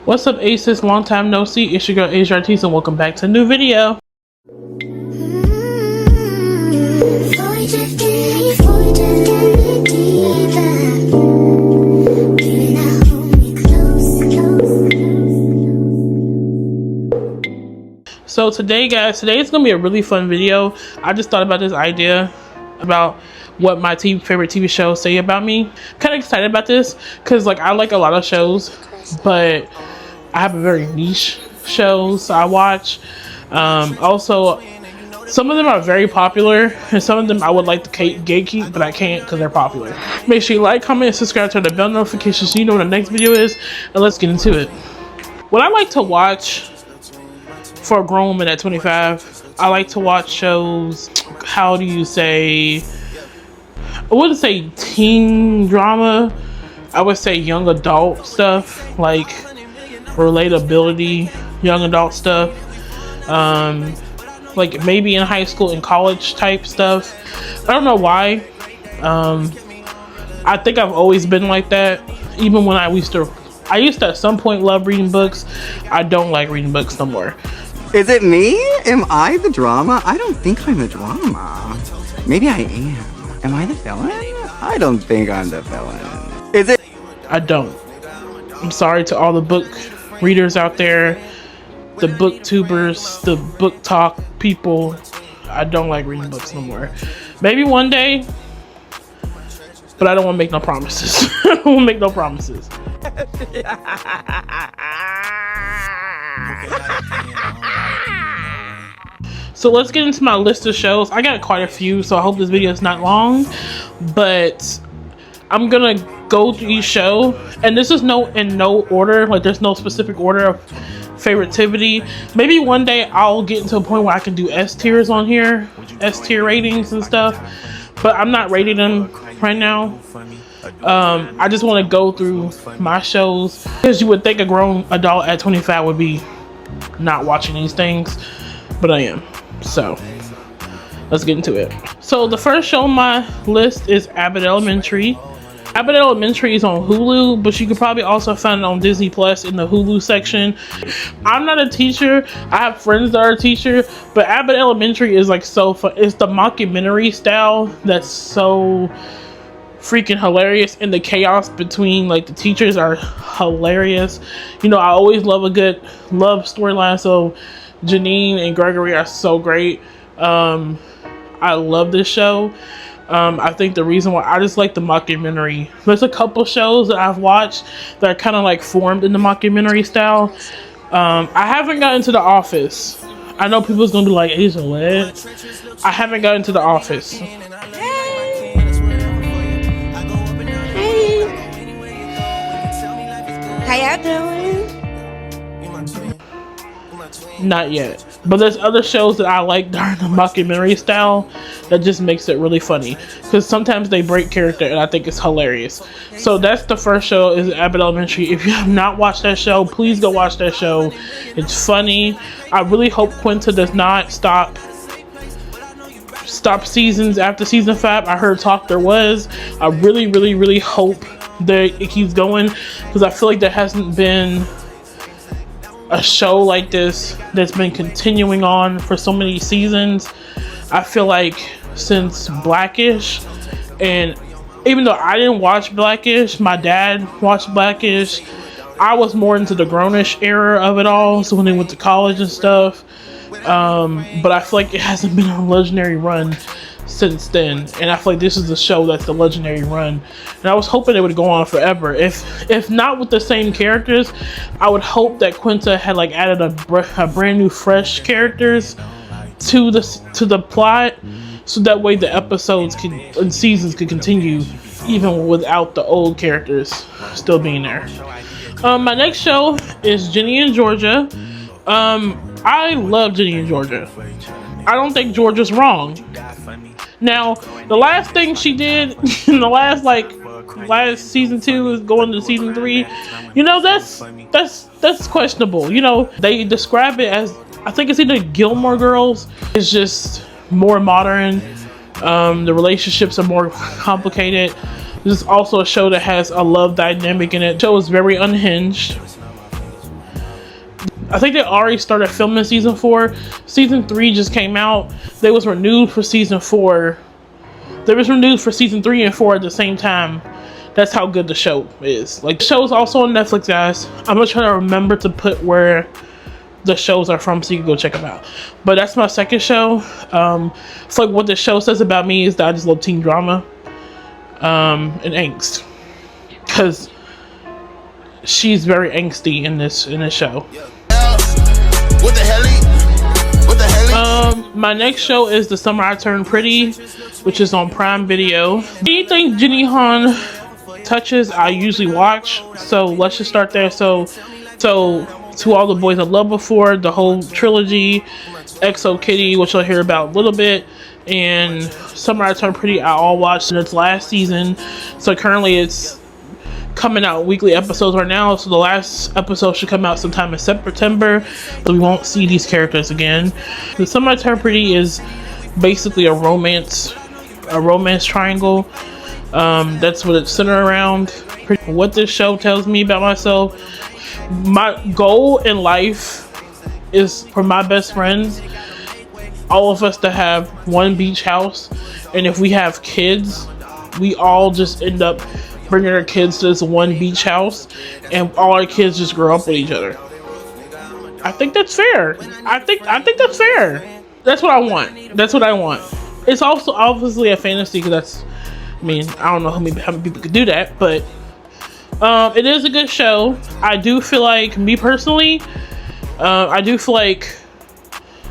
What's up, Ayces? Long time no see. It's your girl Ayces, and welcome back to a new video. So today, guys, is gonna be a really fun video. I just thought about this idea about what my favorite TV shows say about me. Kind of excited about this because, like, I like a lot of shows, but I have a very niche shows I watch. Also, some of them are very popular, and some of them I would like to gatekeep, but I can't because they're popular. Make sure you like, comment, and subscribe, turn the bell notifications so you know when the next video is, and let's get into it. What I like to watch for a grown woman at 25, I like to watch shows, how do you say, I wouldn't say teen drama, I would say young adult stuff, like relatability, young adult stuff, like maybe in high school and college type stuff. I don't know why. I think I've always been like that. Even when I used to at some point love reading books. I don't like reading books no more. Is it me? Am I the drama? I don't think I'm the drama. Maybe I am. Am I the villain? I don't think I'm the villain. Is it? I don't. I'm sorry to all the book readers out there, the booktubers, the book talk people. I don't like reading books no more. Maybe one day, but I don't want to make no promises. I don't want to make no promises. So let's get into my list of shows. I got quite a few, so I hope this video is not long, but I'm gonna go through each show, and this is in no order. Like, there's no specific order of favoritivity. Maybe one day I'll get into a point where I can do S tiers on here, S tier ratings and stuff, but I'm not rating them right now. I just want to go through my shows, because you would think a grown adult at 25 would be not watching these things, but I am. So let's get into it. So the first show on my list is Abbott Elementary. Abbott Elementary is on Hulu, but you could probably also find it on Disney Plus in the Hulu section. I'm not a teacher. I have friends that are a teacher, but Abbott Elementary is like so fun. It's the mockumentary style that's so freaking hilarious, and the chaos between like the teachers are hilarious. You know, I always love a good love storyline, so Janine and Gregory are so great. I love this show. I think the reason why I just like the mockumentary, there's a couple shows that I've watched that are kind of like formed in the mockumentary style. I haven't gotten to The Office. I know people's gonna be like, Aysia, what? I haven't gotten to The Office. How y'all doing? Not yet, but there's other shows that I like that are the mockumentary style that just makes it really funny, because sometimes they break character and I think it's hilarious. So that's the first show, is Abbott Elementary. If you have not watched that show, please go watch that show. It's funny. I really hope Quinta does not stop seasons after season 5. I heard talk there was. I really hope that it keeps going, because I feel like there hasn't been a show like this that's been continuing on for so many seasons. I feel like since Blackish, and even though I didn't watch Blackish, my dad watched Blackish. I was more into the grownish era of it all, so when they went to college and stuff. But I feel like it hasn't been a legendary run since then, and I feel like this is the show that's the legendary run, and I was hoping it would go on forever. If not with the same characters, I would hope that Quinta had like added a brand new fresh characters to the plot, so that way the episodes and seasons could continue even without the old characters still being there. My next show is Ginny and Georgia. I love Ginny and Georgia. I don't think Georgia's wrong. Now, the last thing she did in the last season 2 is going to season 3. You know, that's questionable. You know, they describe it as, I think it's either Gilmore Girls. It's just more modern. The relationships are more complicated. This is also a show that has a love dynamic in it. The show is very unhinged. I think they already started filming season 4. Season 3 just came out. They was renewed for season 4. They was renewed for season 3 and 4 at the same time. That's how good the show is. Like, the show is also on Netflix, guys. I'm gonna try to remember to put where the shows are from so you can go check them out. But that's my second show. It's like what the show says about me is that I just love teen drama and angst, because she's very angsty in this show. What the hell? What the hell? My next show is The Summer I Turned Pretty, which is on Prime Video. Anything Jenny Han touches, I usually watch. So let's just start there. So To All the Boys I Loved Before, the whole trilogy, XO Kitty, which you'll hear about a little bit, and Summer I Turned Pretty, I all watched in its last season. So currently it's coming out weekly episodes right now. So the last episode should come out sometime in September. So we won't see these characters again. The Summer I Turned Pretty is basically a romance triangle. That's what it's centered around. What this show tells me about myself. My goal in life is for my best friends, all of us to have one beach house, and if we have kids, we all just end up bringing our kids to this one beach house, and all our kids just grow up with each other. I think that's fair. I think that's fair. That's what I want. That's what I want. It's also obviously a fantasy, because that's, I mean, I don't know how many people could do that, but it is a good show. I do feel like, me personally, I do feel like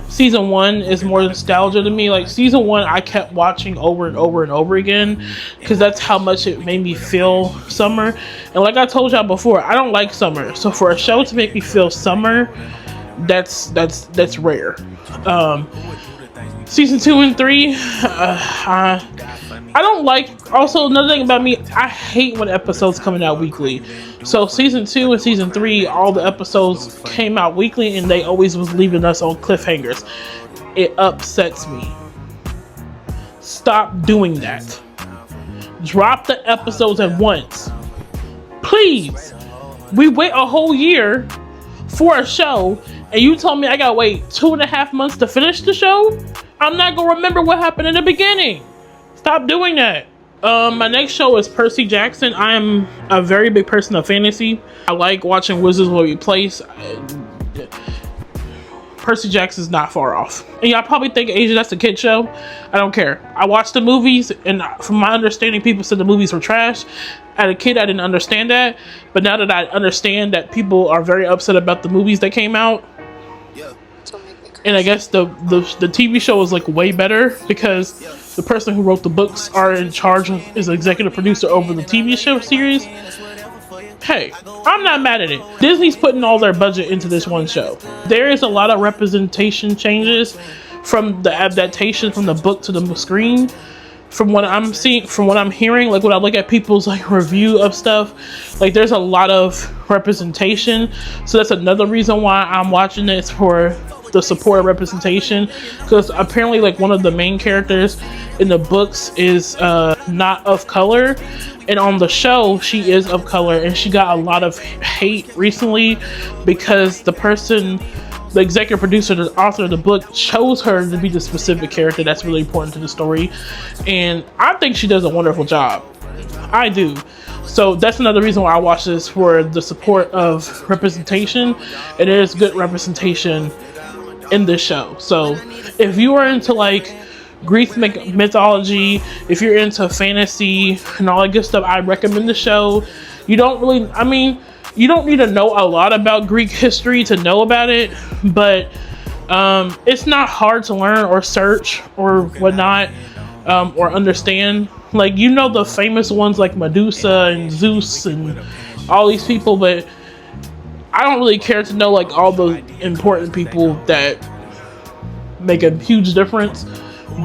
season 1 is more nostalgia to me. Like, season 1 I kept watching over and over and over again, because that's how much it made me feel summer. And like I told y'all before, I don't like summer, so for a show to make me feel summer, that's rare. Season 2 and 3, I don't like. Also, another thing about me, I hate when episodes coming out weekly. So season 2 and season 3, all the episodes came out weekly, and they always was leaving us on cliffhangers. It upsets me. Stop doing that. Drop the episodes at once, please. We wait a whole year for a show, and you told me I gotta wait 2.5 months to finish the show? I'm not gonna remember what happened in the beginning. Stop doing that. My next show is Percy Jackson. I am a very big person of fantasy. I like watching Wizards Will Replace. Percy Jackson's not far off. And y'all probably think, Aysia, that's a kid show. I don't care. I watched the movies, and from my understanding, people said the movies were trash. As a kid, I didn't understand that. But now that I understand that people are very upset about the movies that came out, and I guess the TV show is like way better, because the person who wrote the books are in charge of, is executive producer over the TV show series. Hey, I'm not mad at it. Disney's putting all their budget into this one show. There is a lot of representation changes from the adaptation from the book to the screen. From what I'm seeing, from what I'm hearing, like when I look at people's like review of stuff, like there's a lot of representation. So that's another reason why I'm watching this, for the support of representation, because apparently like one of the main characters in the books is not of color, and on the show she is of color, and she got a lot of hate recently because the executive producer, the author of the book, chose her to be the specific character that's really important to the story, and I think she does a wonderful job. I do. So that's another reason why I watch this, for the support of representation, and there's good representation in this show. So if you are into like Greek mythology, if you're into fantasy and all that good stuff, I recommend the show. You don't really, I mean, you don't need to know a lot about Greek history to know about it, but it's not hard to learn or search or whatnot, or understand. Like, you know, the famous ones like Medusa and Zeus and all these people, but I don't really care to know like all the important people that make a huge difference,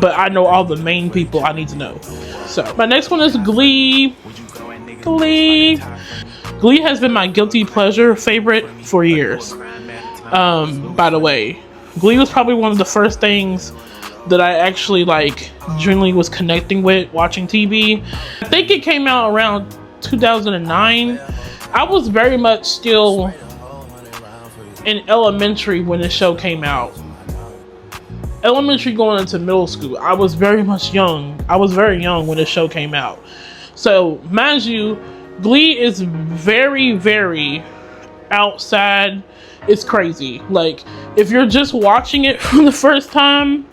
but I know all the main people I need to know. So my next one is Glee. Glee has been my guilty pleasure favorite for years. By the way, Glee was probably one of the first things that I actually like genuinely was connecting with watching TV. I think it came out around 2009. I was very much still in elementary when the show came out. Elementary going into middle school. I was very much young. I was very young when the show came out. So, mind you, Glee is very, very outside. It's crazy. Like, if you're just watching it for the first time,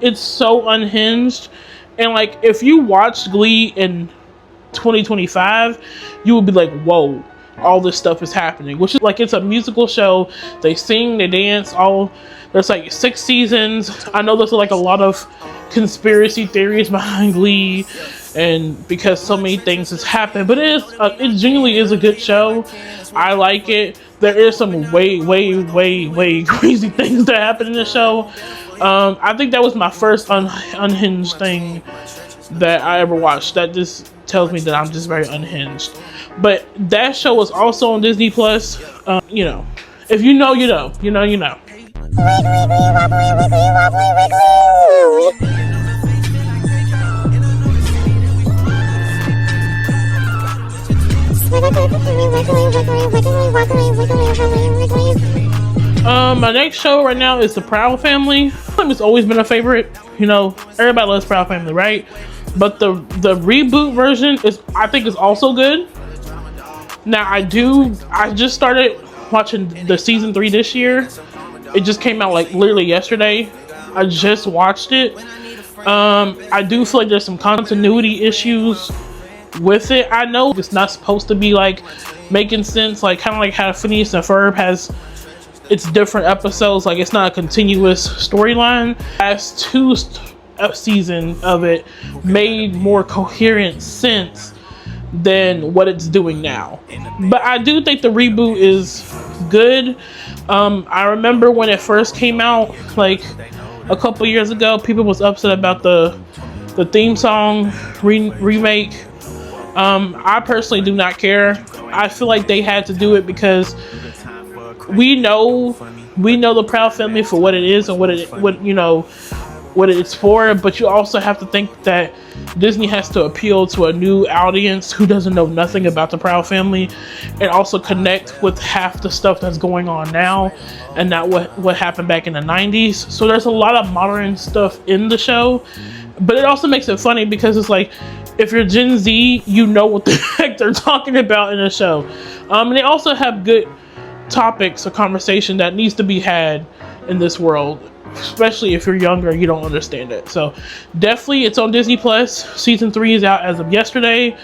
it's so unhinged. And like, if you watched Glee in 2025, you would be like, whoa, all this stuff is happening. Which is like, it's a musical show. They sing, they dance, there's like 6 seasons. I know there's like a lot of conspiracy theories behind Glee, and because so many things has happened, but it genuinely is a good show. I like it. There is some way crazy things that happen in the show. I think that was my first unhinged thing that I ever watched. That just tells me that I'm just very unhinged. But that show was also on Disney Plus. You know, if you know, you know. You know, you know. My next show right now is The Proud Family. It's always been a favorite. You know, everybody loves Proud Family, right? But the reboot version I think is also good. Now I just started watching the season 3 this year. It just came out like literally yesterday. I just watched it. I do feel like there's some continuity issues with it. I know it's not supposed to be like making sense, like kind of like how Phineas and Ferb has its different episodes. Like, it's not a continuous storyline. Last 2 seasons of it made more coherent sense than what it's doing now. But I do think the reboot is good. I remember when it first came out, like a couple years ago, people was upset about the theme song remake. I personally do not care. I feel like they had to do it because we know the Proud Family for what it is and what it's for, but you also have to think that Disney has to appeal to a new audience who doesn't know nothing about the Proud Family, and also connect with half the stuff that's going on now and not what happened back in the 90s. So there's a lot of modern stuff in the show, but it also makes it funny because it's like, if you're Gen Z, you know what the heck they're talking about in the show. And they also have good topics or conversation that needs to be had in this world, especially if you're younger, you don't understand it. So definitely, it's on Disney Plus. Season 3 is out as of yesterday.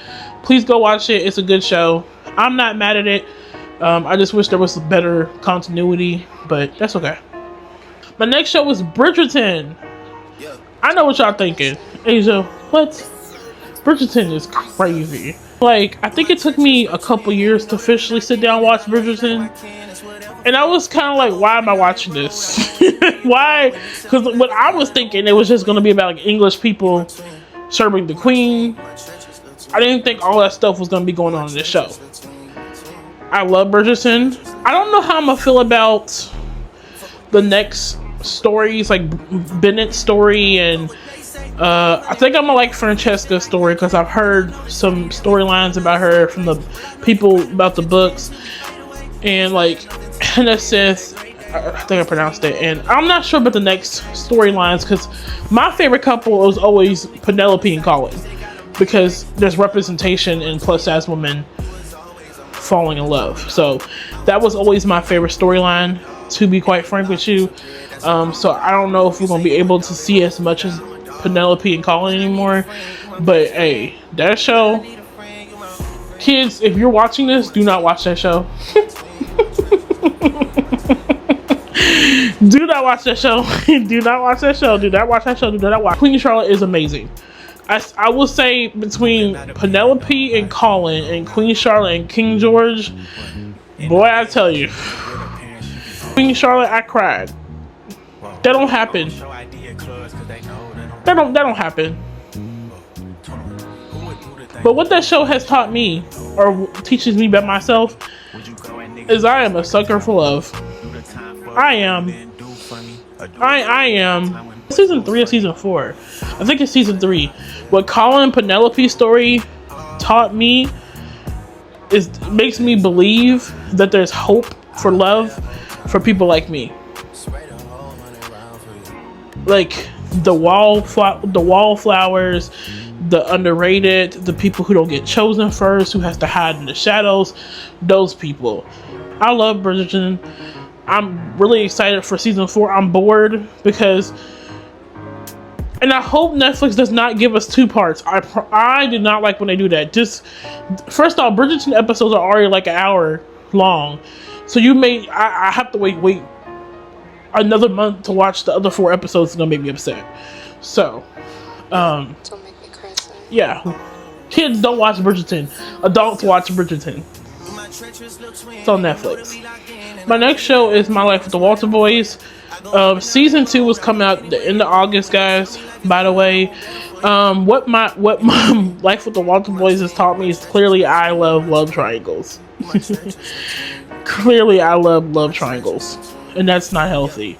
Please go watch it. It's a good show. I'm not mad at it. I just wish there was a better continuity, but that's okay. My next show was Bridgerton. I know what y'all thinking. Aysia, what? Bridgerton is crazy. Like, I think it took me a couple years to officially sit down and watch Bridgerton. And I was kind of like, why am I watching this? Why? Because what I was thinking, it was just going to be about like English people serving the queen. I didn't think all that stuff was going to be going on in this show. I love Bridgerton. I don't know how I'm going to feel about the next stories, like Bennett's story, and I think I'm gonna like Francesca's story because I've heard some storylines about her from the people about the books, and like Hannah Sith, I think I pronounced it, and I'm not sure about the next storylines because my favorite couple was always Penelope and Colin, because there's representation in plus size women falling in love. So that was always my favorite storyline, to be quite frank with you. So I don't know if we're gonna be able to see as much as Penelope and Colin anymore, but hey, that show, kids, if you're watching this, do not watch that show. Do not watch that show. Do not watch that show. Do not watch that show. Do not watch. Queen Charlotte is amazing. I will say, between Penelope and Colin and Queen Charlotte and King George, boy, I tell you, Queen Charlotte, I cried. That don't happen. That don't happen. But what that show has taught me, or teaches me about myself, is I am a sucker for love. I am. Season 3 or season 4? I think it's season 3. What Colin and Penelope's story taught me makes me believe that there's hope for love for people like me. Like the wallflowers, the underrated, the people who don't get chosen first, who has to hide in the shadows, those people. I love Bridgerton. I'm really excited for season 4. I'm bored because, and I hope Netflix does not give us 2 parts. I do not like when they do that. Just, first off, Bridgerton episodes are already like an hour long. So I have to wait another month to watch the other 4 episodes. It's gonna make me upset. So, Don't make me crazy. yeah. Kids don't watch Bridgerton. Adults watch Bridgerton. It's on Netflix. My next show is My Life with the Walter Boys. Season 2 was coming out at the end of August, guys. By the way, what my Life with the Walter Boys has taught me is clearly I love triangles. Clearly, I love triangles, and that's not healthy.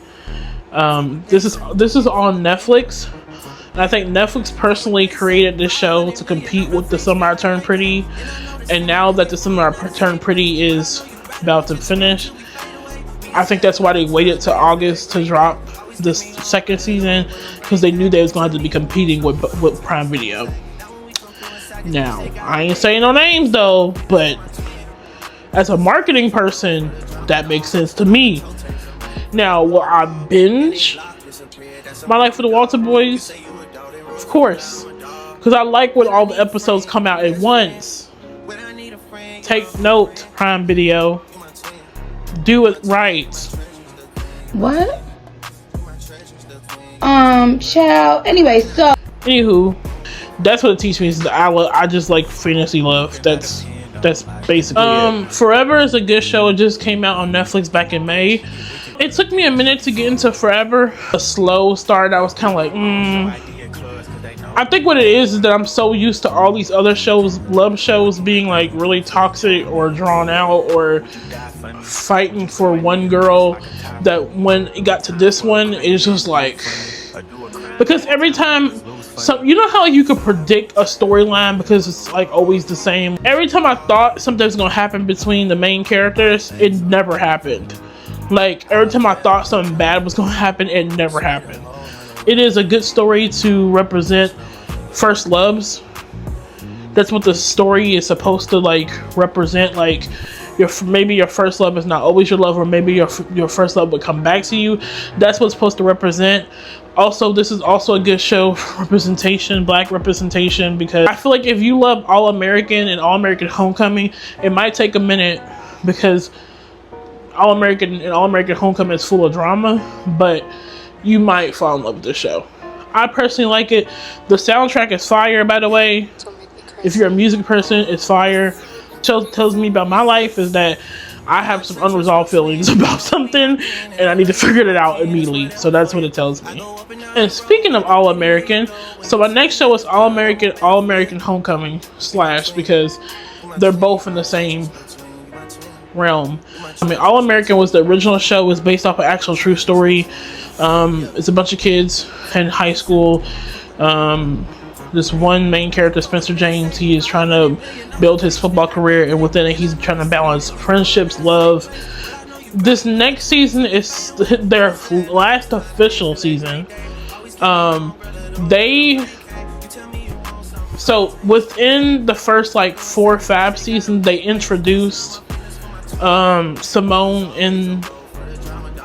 This is on Netflix. And I think Netflix personally created this show to compete with The Summer I Turned Pretty. And now that The Summer I Turned Pretty is about to finish, I think that's why they waited till August to drop this second season, because they knew they was going to have to be competing with Prime Video. Now, I ain't saying no names though, but as a marketing person, that makes sense to me. Now, will I binge My Life with the Walter Boys? Of course, because I like when all the episodes come out at once. Take note, Prime Video. Do it right. What? Child. Anyway, so. Anywho, that's what it teaches me. Is that I just like fantasy love. That's basically it. Forever is a good show. It just came out on Netflix back in May. It took me a minute to get into Forever. A slow start. I was kind of like, I think what it is that I'm so used to all these other shows, love shows, being like really toxic or drawn out or fighting for one girl, that when it got to this one, it's just like, because every time, you know how you could predict a storyline because it's like always the same. Every time I thought something was gonna happen between the main characters, it never happened. Like every time I thought something bad was gonna happen, it never happened. It is a good story to represent first loves. That's what the story is supposed to like represent. Like maybe your first love is not always your love, or maybe your first love would come back to you. That's what's supposed to represent. Also, this is also a good show for representation, black representation, because I feel like if you love All American and All American Homecoming, it might take a minute, because All American and All American Homecoming is full of drama, but you might fall in love with this show. I personally like it. The soundtrack is fire, by the way. If you're a music person, it's fire. Tells me about my life is that I have some unresolved feelings about something and I need to figure it out immediately. So that's what it tells me. And speaking of All American, so my next show is All American Homecoming / because they're both in the same realm. I mean, All American was the original show, was based off an actual true story. It's a bunch of kids in high school. This one main character, Spencer James, he is trying to build his football career, and within it he's trying to balance friendships, love. This next season is their last official season. So within the first like 4 or 5 seasons, they introduced Simone in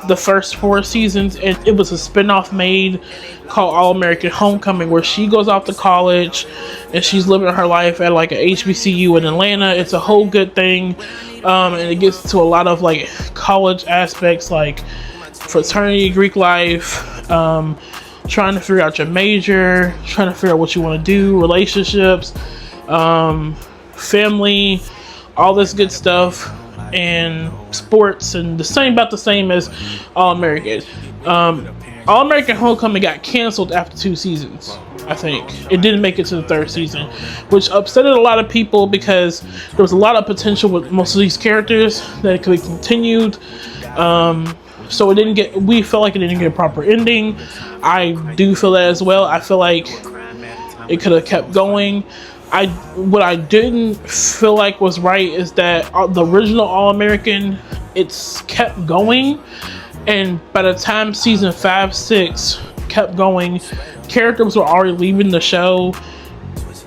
the first 4 seasons, and it was a spinoff made called All American Homecoming, where she goes off to college and she's living her life at like a HBCU in Atlanta. It's a whole good thing, and it gets to a lot of like college aspects, like fraternity, Greek life, trying to figure out your major, trying to figure out what you want to do, relationships, family, all this good stuff, and sports, and about the same as All American. All American Homecoming got canceled after 2 seasons. I think it didn't make it to the 3rd season, which upset a lot of people because there was a lot of potential with most of these characters that could be continued. So it didn't get. We felt like it didn't get a proper ending. I do feel that as well. I feel like it could have kept going. What I didn't feel like was right is that the original All American it's kept going, and by the time season 5, 6 kept going, characters were already leaving the show.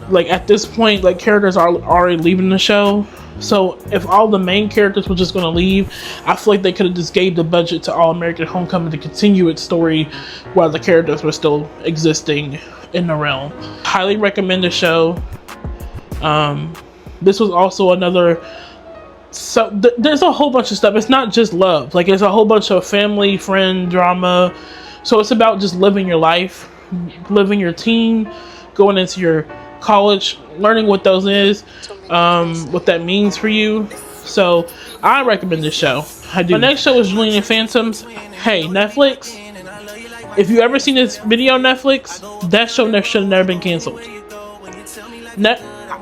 Like at this point, like characters are already leaving the show. So if all the main characters were just going to leave, I feel like they could have just gave the budget to All American Homecoming to continue its story while the characters were still existing in the realm. Highly recommend the show. This was also another. So there's a whole bunch of stuff. It's not just love. Like there's a whole bunch of family, friend drama. So it's about just living your life, living your teen, going into your college, learning what those is, what that means for you. So I recommend this show. I do. My next show is Julian and Phantoms. Hey, Netflix, if you ever seen this video on Netflix, that show should have never been canceled.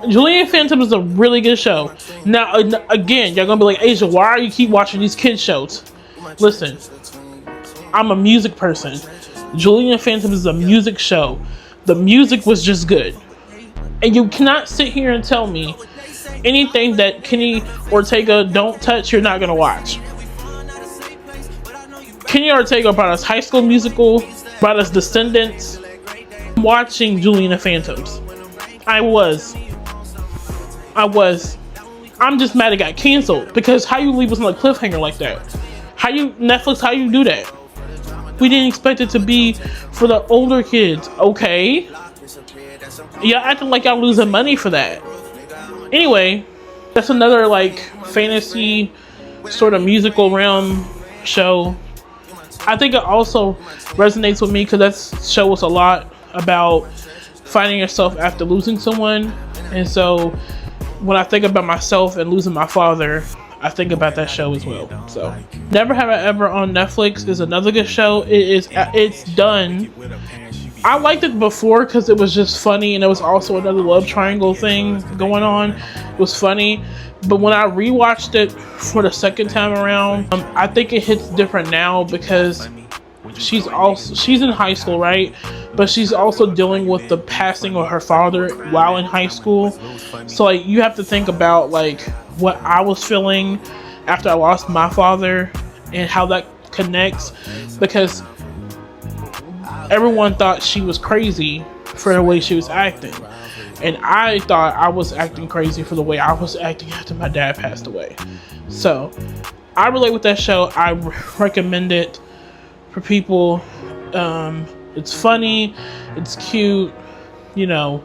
Julian and Phantoms is a really good show. Now, again, y'all gonna be like, Aysia, why are you keep watching these kids shows? Listen, I'm a music person. Julian and Phantoms is a music show. The music was just good. And you cannot sit here and tell me anything that Kenny Ortega don't touch, you're not gonna watch. Kenny Ortega brought us High School Musical, brought us Descendants. I'm watching Julian and Phantoms. I'm just mad it got canceled, because how you leave us on a cliffhanger like that? Netflix, how you do that? We didn't expect it to be for the older kids, okay? Y'all acting like y'all losing money for that. Anyway, that's another like fantasy sort of musical realm show. I think it also resonates with me because that show was a lot about finding yourself after losing someone. And so when I think about myself and losing my father, I think about that show as well. So Never Have I Ever on Netflix is another good show. It's done. I liked it before because it was just funny, and there was also another love triangle thing going on. It was funny, but when I rewatched it for the second time around, I think it hits different now because she's in high school, right? But she's also dealing with the passing of her father while in high school. So like you have to think about like what I was feeling after I lost my father and how that connects, because everyone thought she was crazy for the way she was acting, and I thought I was acting crazy for the way I was acting after my dad passed away. So I relate with that show. I recommend it for people. It's funny, it's cute, you know,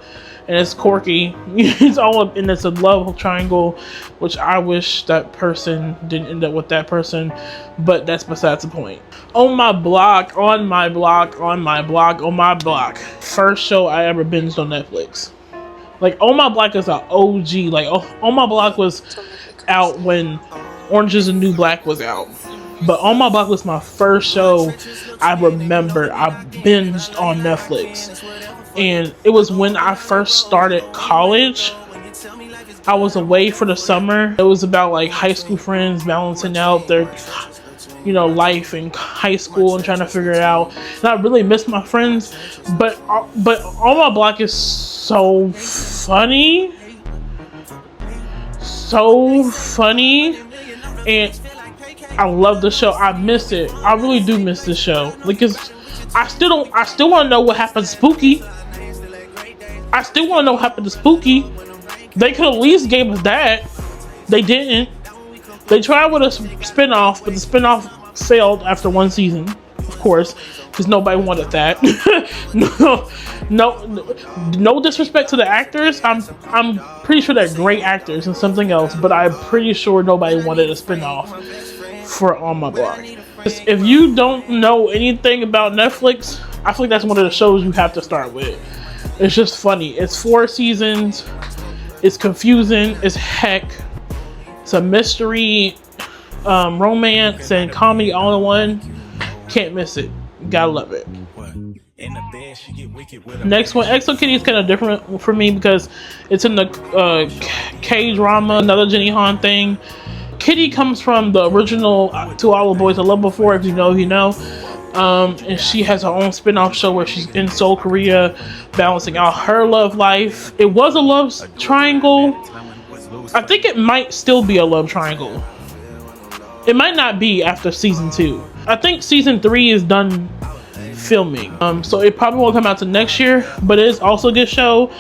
and it's quirky. It's a love triangle, which I wish that person didn't end up with that person, but that's besides the point. On my block. First show I ever binged on Netflix. Like, On My Block is an OG. Like, On My Block was out when Orange is the New Black was out. But On My Block was my first show I remember I binged on Netflix. And it was when I first started college. I was away for the summer. It was about like high school friends balancing out their, life in high school and trying to figure it out. And I really miss my friends. But On My Block is so funny. So funny. And I love the show. I miss it. I really do miss the show. Because I still want to know what happened to Spooky. I still want to know what happened to Spooky. They could at least gave us that. They didn't. They tried with a spinoff, but the spinoff failed after one season, of course, because nobody wanted that. No disrespect to the actors. I'm pretty sure they're great actors and something else, but I'm pretty sure nobody wanted a spinoff for On My Block. If you don't know anything about Netflix, I feel like that's one of the shows you have to start with. It's just funny. It's 4 seasons. It's confusing as heck. It's a mystery, romance, and comedy all in one. Can't miss it. Gotta love it. Next one, Exo Kitty is kind of different for me because it's in the K-drama, another Jenny Han thing. Kitty comes from the original To All the Boys I Loved Before, if you know, you know. And she has her own spin-off show where she's in Seoul, Korea, balancing out her love life. It was a love triangle. I think it might still be a love triangle. It might not be after season 2. I think season 3 is done filming. So it probably won't come out to next year, but it is also a good show.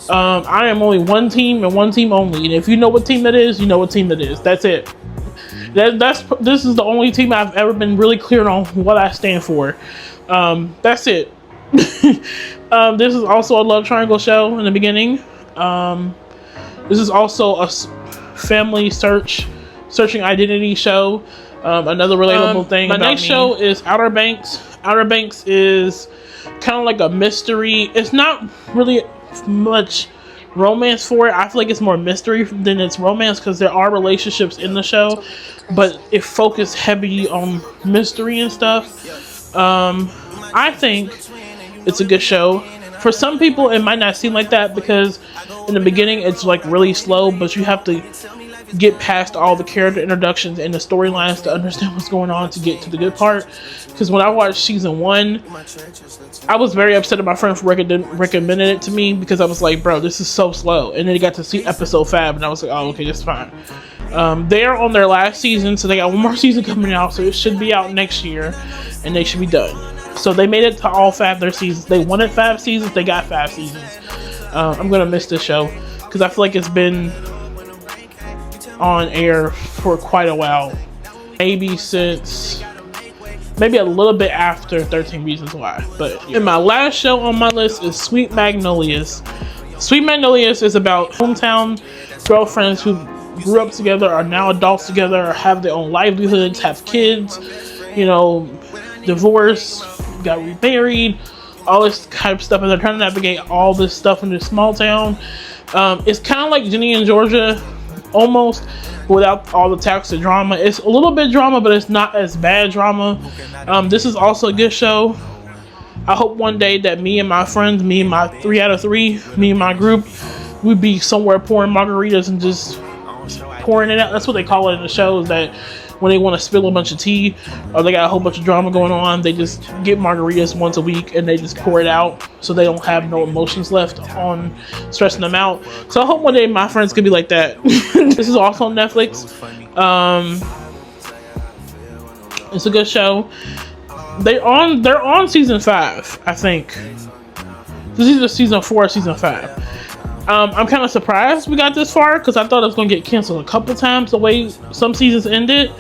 I am only one team and one team only. And if you know what team that is, you know what team that is. That's it. This is the only team I've ever been really clear on what I stand for. That's it. This is also a love triangle show in the beginning. This is also a family searching identity show. Another relatable thing. My next show is Outer Banks. Outer Banks is kind of like a mystery. It's not really much romance for it. I feel like it's more mystery than it's romance because there are relationships in the show, but it focuses heavily on mystery and stuff. I think it's a good show. For some people, it might not seem like that because in the beginning it's like really slow, but you have to get past all the character introductions and the storylines to understand what's going on to get to the good part. Because when I watched season 1, I was very upset at my friend for recommending it to me because I was like, bro, this is so slow. And then you got to see episode 5 and I was like, oh, okay, that's fine. They are on their last season, so they got one more season coming out, so it should be out next year and they should be done. So they made it to all 5 of their seasons. They wanted 5 seasons, they got 5 seasons. I'm gonna miss this show because I feel like it's been on air for quite a while. Maybe a little bit after 13 Reasons Why. But yeah. And my last show on my list is Sweet Magnolias. Sweet Magnolias is about hometown girlfriends who grew up together, are now adults together, have their own livelihoods, have kids, you know, divorce, got remarried, all this kind of stuff, and they're trying to navigate all this stuff in this small town. It's kind of like Ginny and Georgia, almost, without all the toxic drama. It's a little bit drama, but it's not as bad drama. This is also a good show. I hope one day that me and my friends, me and my 3 out of 3, me and my group, we'd be somewhere pouring margaritas and just pouring it out. That's what they call it in the show, is that when they want to spill a bunch of tea or they got a whole bunch of drama going on, they just get margaritas once a week and they just pour it out so they don't have no emotions left on stressing them out. So I hope one day my friends could be like that. This is also on Netflix. It's a good show. They're on season 5, I think. This is either season 4 or season 5. I'm kind of surprised we got this far because I thought it was going to get canceled a couple times the way some seasons ended.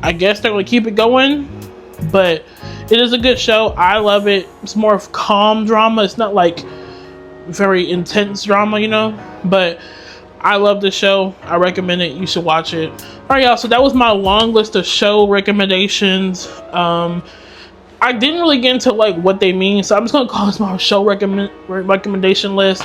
I guess they're going to keep it going, but it is a good show. I love it. It's more of calm drama. It's not like very intense drama, you know, but I love the show. I recommend it. You should watch it. All right, y'all, so that was my long list of show recommendations. I didn't really get into like what they mean, so I'm just going to call this my show recommendation list.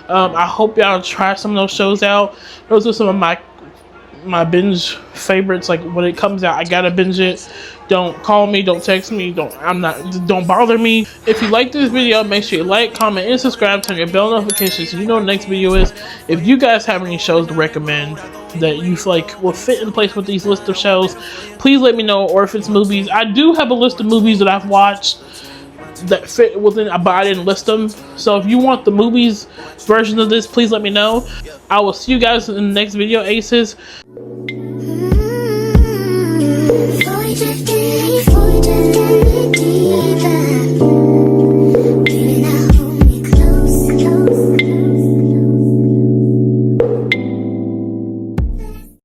I hope y'all try some of those shows out. Those are some of my binge favorites. Like when it comes out, I gotta binge it. Don't call me, don't text me, don't bother me. If you like this video, make sure you like, comment, and subscribe. Turn your bell notifications so you know what the next video is. If you guys have any shows to recommend that you feel like will fit in place with these list of shows, please let me know. Or if it's movies, I do have a list of movies that I've watched that fit within, but I didn't list them. So if you want the movies version of this, please let me know. I will see you guys in the next video, Aces.